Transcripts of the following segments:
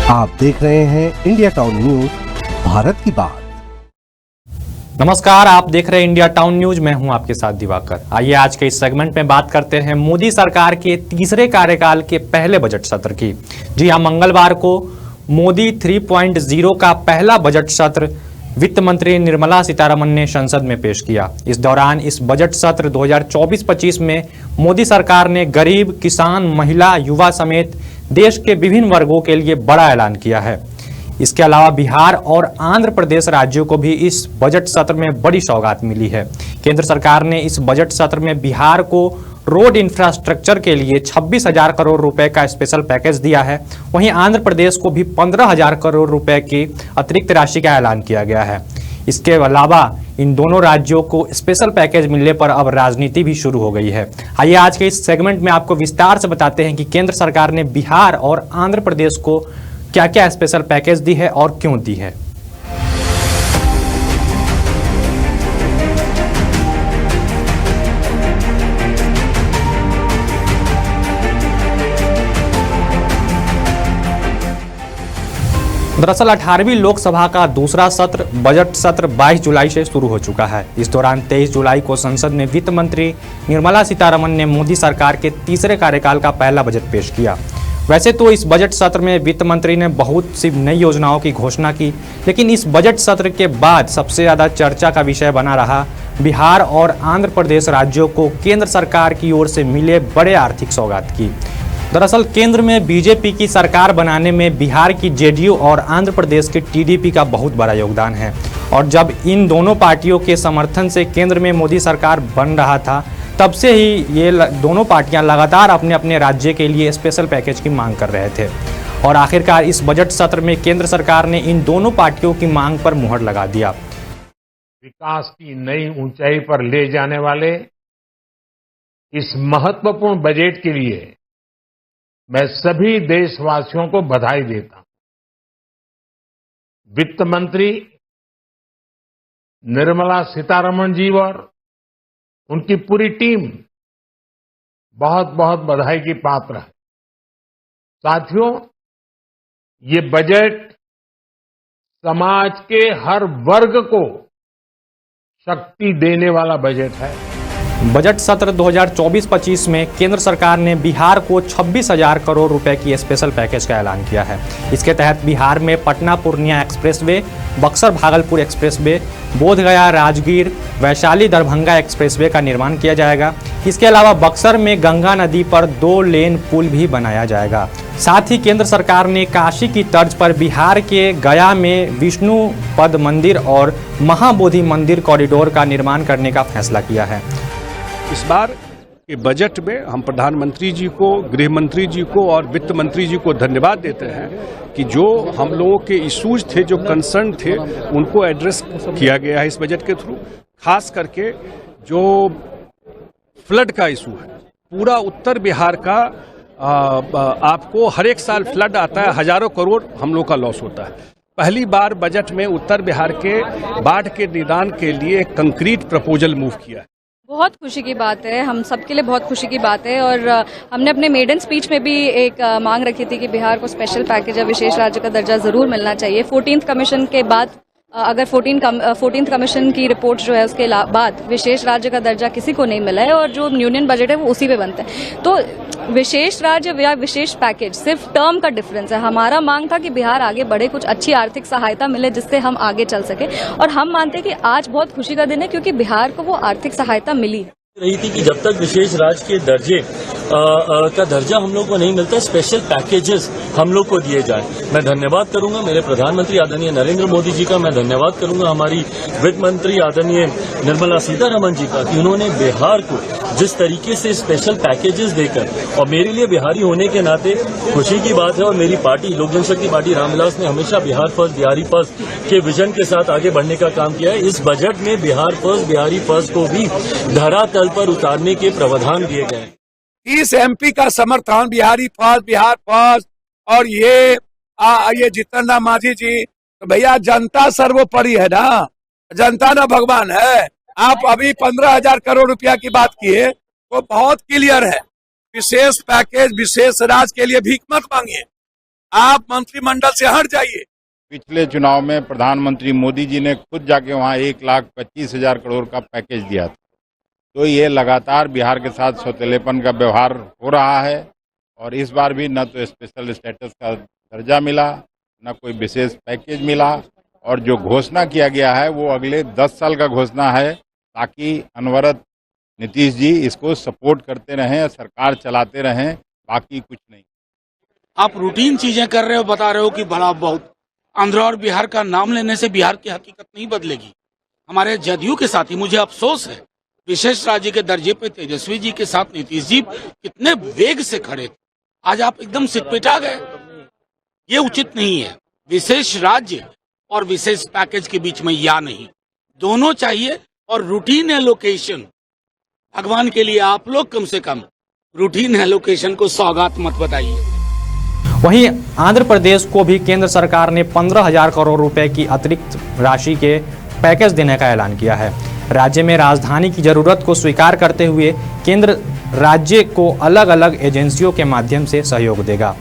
आप देख रहे हैं इंडिया टाउन न्यूज, भारत की बात। नमस्कार, आप देख रहे हैं इंडिया टाउन न्यूज। मैं हूं आपके साथ दिवाकर। आइए आज के इस सेगमेंट में बात करते हैं मोदी सरकार के तीसरे कार्यकाल के पहले बजट सत्र की। जी हां, मंगलवार को मोदी 3.0 का पहला बजट सत्र वित्त मंत्री निर्मला सीतारमण ने संसद में पेश किया। इस दौरान इस बजट सत्र 2024-25 में मोदी सरकार ने गरीब, किसान, महिला, युवा समेत देश के विभिन्न वर्गों के लिए बड़ा ऐलान किया है। इसके अलावा बिहार और आंध्र प्रदेश राज्यों को भी इस बजट सत्र में बड़ी सौगात मिली है। केंद्र सरकार ने इस बजट सत्र में बिहार को रोड इंफ्रास्ट्रक्चर के लिए 26,000 करोड़ रुपए का स्पेशल पैकेज दिया है। वहीं आंध्र प्रदेश को भी 15,000 करोड़ रुपए की अतिरिक्त राशि का ऐलान किया गया है। इसके अलावा इन दोनों राज्यों को स्पेशल पैकेज मिलने पर अब राजनीति भी शुरू हो गई है। आइए आज के इस सेगमेंट में आपको विस्तार से बताते हैं कि केंद्र सरकार ने बिहार और आंध्र प्रदेश को क्या क्या स्पेशल पैकेज दी है और क्यों दी है। दरअसल 18वीं लोकसभा का दूसरा सत्र बजट सत्र 22 जुलाई से शुरू हो चुका है। इस दौरान 23 जुलाई को संसद में वित्त मंत्री निर्मला सीतारमण ने मोदी सरकार के तीसरे कार्यकाल का पहला बजट पेश किया। वैसे तो इस बजट सत्र में वित्त मंत्री ने बहुत सी नई योजनाओं की घोषणा की, लेकिन इस बजट सत्र के बाद सबसे ज़्यादा चर्चा का विषय बना रहा बिहार और आंध्र प्रदेश राज्यों को केंद्र सरकार की ओर से मिले बड़े आर्थिक सौगात की। दरअसल केंद्र में बीजेपी की सरकार बनाने में बिहार की जेडीयू और आंध्र प्रदेश की टीडीपी का बहुत बड़ा योगदान है, और जब इन दोनों पार्टियों के समर्थन से केंद्र में मोदी सरकार बन रहा था, तब से ही ये दोनों पार्टियां लगातार अपने अपने राज्य के लिए स्पेशल पैकेज की मांग कर रहे थे। और आखिरकार इस बजट सत्र में केंद्र सरकार ने इन दोनों पार्टियों की मांग पर मुहर लगा दिया। विकास की नई ऊंचाई पर ले जाने वाले इस महत्वपूर्ण बजट के लिए मैं सभी देशवासियों को बधाई देता हूं। वित्त मंत्री निर्मला सीतारमण जी और उनकी पूरी टीम बहुत बहुत बधाई की पात्र है। साथियों, ये बजट समाज के हर वर्ग को शक्ति देने वाला बजट है। बजट सत्र 2024-25 में केंद्र सरकार ने बिहार को 26,000 करोड़ रुपए की स्पेशल पैकेज का ऐलान किया है। इसके तहत बिहार में Patna Purnia expressway, Buxar Bhagalpur expressway, Bodhgaya Rajgir, Vaishali Darbhanga expressway का निर्माण किया जाएगा। इसके अलावा बक्सर में गंगा नदी पर 2 लेन पुल भी बनाया जाएगा। साथ ही केंद्र सरकार ने काशी की तर्ज पर बिहार के गया में विष्णु पद मंदिर और महाबोधि मंदिर कॉरिडोर का निर्माण करने का फैसला किया है। इस बार के बजट में हम प्रधानमंत्री जी को, गृह मंत्री जी को और वित्त मंत्री जी को धन्यवाद देते हैं कि जो हम लोगों के इश्यूज थे, जो कंसर्न थे, उनको एड्रेस किया गया है इस बजट के थ्रू। खास करके जो फ्लड का इशू है, पूरा उत्तर बिहार का आपको हर एक साल फ्लड आता है, हजारों करोड़ हम लोग का लॉस होता है। पहली बार बजट में उत्तर बिहार के बाढ़ के निदान के लिए एक कंक्रीट प्रपोजल मूव किया है। बहुत खुशी की बात है, हम सबके लिए बहुत खुशी की बात है। और हमने अपने मेडन स्पीच में भी एक मांग रखी थी कि बिहार को स्पेशल पैकेज या विशेष राज्य का दर्जा जरूर मिलना चाहिए। 14th कमीशन के बाद अगर 14th कमीशन की रिपोर्ट जो है उसके बाद विशेष राज्य का दर्जा किसी को नहीं मिला है, और जो यूनियन बजट है वो उसी पे बनता है। तो विशेष राज्य या विशेष पैकेज सिर्फ टर्म का डिफरेंस है। हमारा मांग था कि बिहार आगे बढ़े, कुछ अच्छी आर्थिक सहायता मिले जिससे हम आगे चल सके, और हम मानते हैं कि आज बहुत खुशी का दिन है क्योंकि बिहार को वो आर्थिक सहायता मिली है। रही थी कि जब तक विशेष राज्य के दर्जे का दर्जा हम लोग को नहीं मिलता, स्पेशल पैकेजेस हम लोग को दिए जाए। मैं धन्यवाद करूंगा मेरे प्रधानमंत्री आदरणीय नरेंद्र मोदी जी का, मैं धन्यवाद करूंगा हमारी वित्त मंत्री आदरणीय निर्मला सीतारमण जी का कि उन्होंने बिहार को जिस तरीके से स्पेशल पैकेजेस देकर, और मेरे लिए बिहारी होने के नाते खुशी की बात है, और मेरी पार्टी लोक जनशक्ति पार्टी रामविलास ने हमेशा बिहार फर्स्ट, बिहारी फर्स्ट के विजन के साथ आगे बढ़ने का काम किया है। इस बजट में बिहार फर्स्ट, बिहारी फर्स्ट को भी धरातल पर उतारने के प्रावधान दिए गए। इस एमपी का समर्थन बिहारी फर्स्ट, बिहार फर्स्ट और ये जितेंद्र मांझी जी, तो भैया जनता सर्वोपरि है ना, जनता ना भगवान है। आप अभी 15,000 करोड़ रुपया की बात किए तो बहुत क्लियर है। विशेष पैकेज, विशेष राज्य के लिए भीख मत मांगिए। आप मंत्रिमंडल से हट जाइए। पिछले चुनाव में प्रधानमंत्री मोदी जी ने खुद जाके वहां 1,25,000 करोड़ का पैकेज दिया था। तो ये लगातार बिहार के साथ सौतेलेपन का व्यवहार हो रहा है और इस बार भी न तो स्पेशल स्टेटस का दर्जा मिला, न कोई विशेष पैकेज मिला और जो घोषणा किया गया है वो अगले 10 साल का घोषणा है ताकि अनवरत नीतीश जी इसको सपोर्ट करते रहें, सरकार चलाते रहें, बाकी कुछ नहीं। आप रूटीन चीजें कर रहे हो, बता रहे हो कि बड़ा बहुत। आंध्र और बिहार का नाम लेने से बिहार की हकीकत नहीं बदलेगी। हमारे जदयू के साथ ही मुझे अफसोस है, विशेष राज्य के दर्जे पे तेजस्वी जी के साथ नीतीश जी कितने वेग से खड़े थे, आज आप एकदम सिटपिटा गए। ये उचित नहीं है। विशेष राज्य और विशेष पैकेज के बीच में या नहीं, दोनों चाहिए। और रूटीन एलोकेशन, भगवान के लिए आप लोग कम से कम रूटीन एलोकेशन को सौगात मत बताइए। वहीं आंध्र प्रदेश को भी केंद्र सरकार ने 15,000 करोड़ रुपए की अतिरिक्त राशि के पैकेज देने का ऐलान किया है। राज्य में राजधानी की जरूरत को स्वीकार करते हुए केंद्र राज्य को अलग अलग एजेंसियों के माध्यम से सहयोग देगा।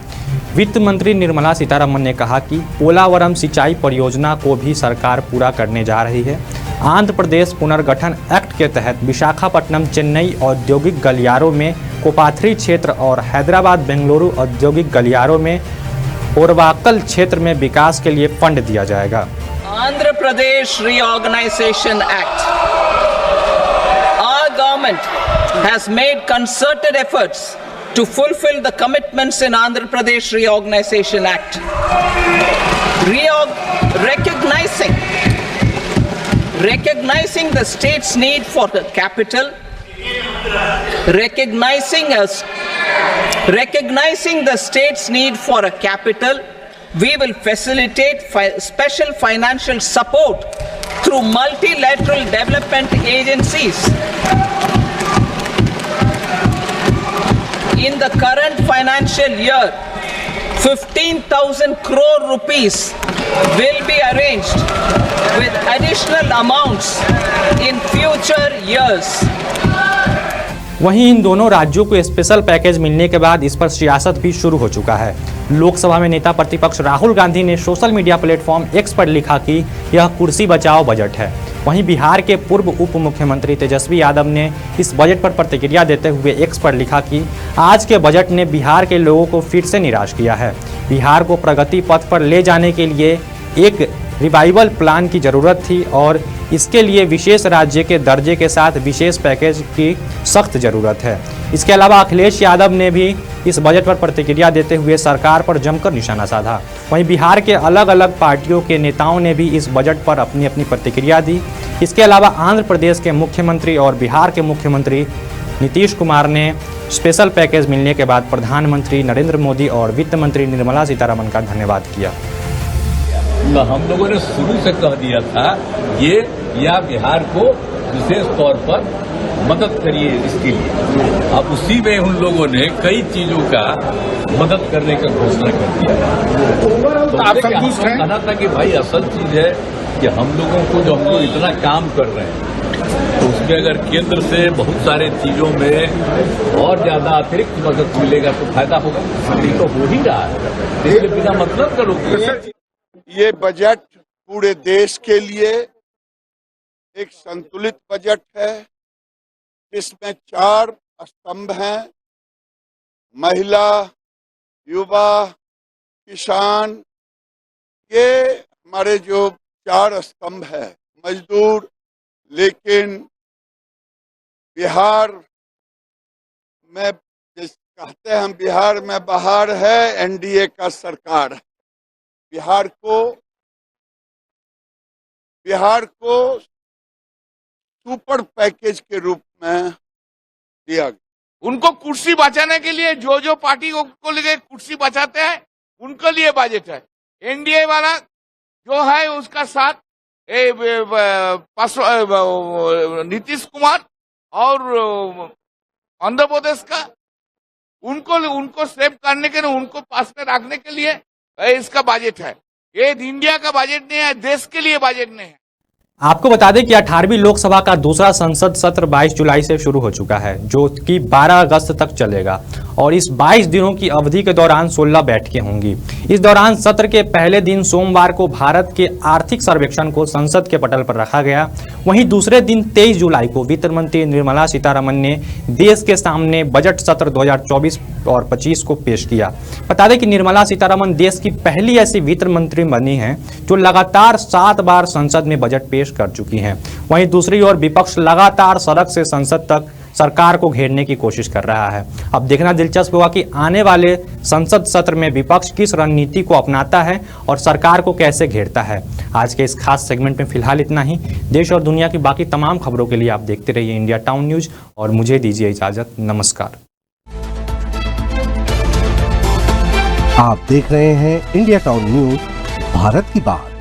वित्त मंत्री निर्मला सीतारमण ने कहा कि पोलावरम सिंचाई परियोजना को भी सरकार पूरा करने जा रही है। आंध्र प्रदेश पुनर्गठन एक्ट के तहत विशाखापट्टनम चेन्नई औद्योगिक गलियारों में कोपाथरी क्षेत्र और हैदराबाद बेंगलुरु औद्योगिक गलियारों में ओरवाकल क्षेत्र में विकास के लिए फंड दिया जाएगा। Andhra Pradesh Reorganization Act. Our government has made concerted efforts to fulfill the commitments in Andhra Pradesh Reorganization Act. Recognizing the state's need for the capital, recognizing the state's need for a capital, we will facilitate special financial support through multilateral development agencies. In the current financial year, 15,000 crore rupees will be arranged with additional amounts in future years. वहीं इन दोनों राज्यों को special package मिलने के बाद इस पर सियासत भी शुरू हो चुका है। लोकसभा में नेता प्रतिपक्ष राहुल गांधी ने सोशल मीडिया प्लेटफॉर्म एक्स पर लिखा कि यह कुर्सी बचाओ बजट है। वहीं बिहार के पूर्व उप मुख्यमंत्री तेजस्वी यादव ने इस बजट पर प्रतिक्रिया देते हुए एक्स पर लिखा कि आज के बजट ने बिहार के लोगों को फिर से निराश किया है। बिहार को प्रगति पथ पर ले जाने के लिए एक रिवाइवल प्लान की जरूरत थी और इसके लिए विशेष राज्य के दर्जे के साथ विशेष पैकेज की सख्त जरूरत है। इसके अलावा अखिलेश यादव ने भी इस बजट पर प्रतिक्रिया देते हुए सरकार पर जमकर निशाना साधा। वहीं बिहार के अलग अलग पार्टियों के नेताओं ने भी इस बजट पर अपनी अपनी प्रतिक्रिया दी। इसके अलावा आंध्र प्रदेश के मुख्यमंत्री और बिहार के मुख्यमंत्री नीतीश कुमार ने स्पेशल पैकेज मिलने के बाद प्रधानमंत्री नरेंद्र मोदी और वित्त मंत्री निर्मला सीतारमण का धन्यवाद किया। तो हम लोगों ने शुरू से कह दिया था ये या बिहार को विशेष तौर पर मदद करिए इसके लिए। अब उसी में उन लोगों ने कई चीजों का मदद करने का घोषणा कर दिया। तो आप संतुष्ट हैं? कहा था कि भाई असल चीज है कि हम लोगों को जो हम लोग इतना काम कर रहे हैं तो उसमें अगर केंद्र से बहुत सारे चीजों में और ज्यादा अतिरिक्त मदद मिलेगा तो फायदा होगा। अभी तो हो ही रहा है, इसलिए बिना मतलब का लोग। ये बजट पूरे देश के लिए एक संतुलित बजट है जिसमें 4 स्तंभ हैं: महिला, युवा, किसान। ये हमारे जो 4 स्तंभ है, मजदूर। लेकिन बिहार में जिस कहते हैं हम, बिहार में बहार है, एनडीए का सरकार है। बिहार को सुपर पैकेज के रूप में दिया गया। उनको कुर्सी बचाने के लिए जो पार्टी को लेके कुर्सी बचाते हैं उनके लिए बजट है। एनडीए वाला जो है उसका साथ नीतीश कुमार और आंध्र प्रदेश का, उनको सेव करने के लिए, उनको पास में रखने के लिए इसका बजट है। ये इंडिया का बजट नहीं है, देश के लिए बजट नहीं है। आपको बता दें कि 18वीं लोकसभा का दूसरा संसद सत्र 22 जुलाई से शुरू हो चुका है, जो कि 12 अगस्त तक चलेगा और इस 22 दिनों की अवधि के दौरान 16 बैठकें होंगी। इस दौरान सत्र के पहले दिन सोमवार को भारत के आर्थिक सर्वेक्षण को संसद के पटल पर रखा गया। वहीं दूसरे दिन 23 जुलाई को वित्त मंत्री निर्मला सीतारमण ने देश के सामने बजट सत्र 2024 और 25 को पेश किया। बता दें कि निर्मला सीतारमण देश की पहली ऐसी वित्त मंत्री बनी हैं जो लगातार 7 बार संसद में बजट पेश कर चुकी हैं। वहीं दूसरी ओर विपक्ष लगातार सड़क से संसद तक सरकार को घेरने की कोशिश कर रहा है। अब देखना दिलचस्प होगा कि आने वाले संसद सत्र में विपक्ष किस रणनीति को अपनाता है और सरकार को कैसे घेरता है। आज के इस खास सेगमेंट में फिलहाल इतना ही। देश और दुनिया की बाकी तमाम खबरों के लिए आप देखते रहिए इंडिया टाउन न्यूज और मुझे दीजिए इजाजत। नमस्कार। आप देख रहे हैं इंडिया टाउन न्यूज, भारत की बात।